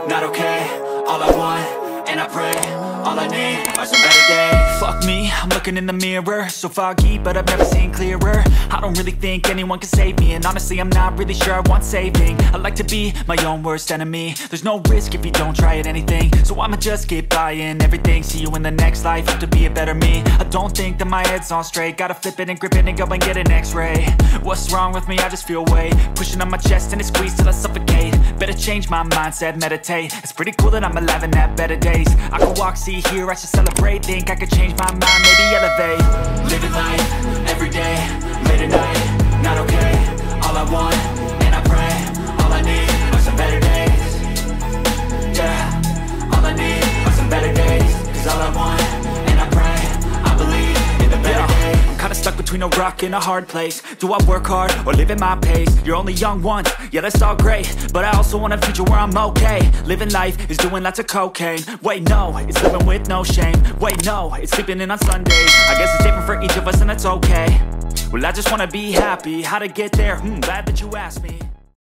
not okay. All I want, and I pray, all I need are some better days. Fuck me, I'm looking in the mirror, so foggy, but I've never seen clearer. I don't really think anyone can save me, and honestly I'm not really sure I want saving. I like to be my own worst enemy. There's no risk if you don't try at anything, so I'ma just get buying everything. See you in the next life, hope to be a better me. I don't think that my head's on straight, gotta flip it and grip it and go and get an x-ray. What's wrong with me? I just feel weight pushing on my chest and it squeezes till I suffocate. Better change my mindset, meditate. It's pretty cool that I'm alive and have better days. I could walk, see, hear, I should celebrate. Think I could change my mind, maybe elevate. Living life, everyday, late at night, not okay. All I want, and I pray, all I need are some better days. Yeah, all I need are some better days. Cause all I want, and I pray, I believe in the better days. I'm kinda stuck between a rock and a hard place. Do I work hard or live at my pace? You're only young once, yeah that's all great, but I also want a future where I'm okay. Living life is doing lots of cocaine. Wait no, it's living with no shame. Wait no, it's sleeping in on Sundays. I guess it's different for each of us and that's okay. Well I just wanna be happy, how to get there, glad that you asked me.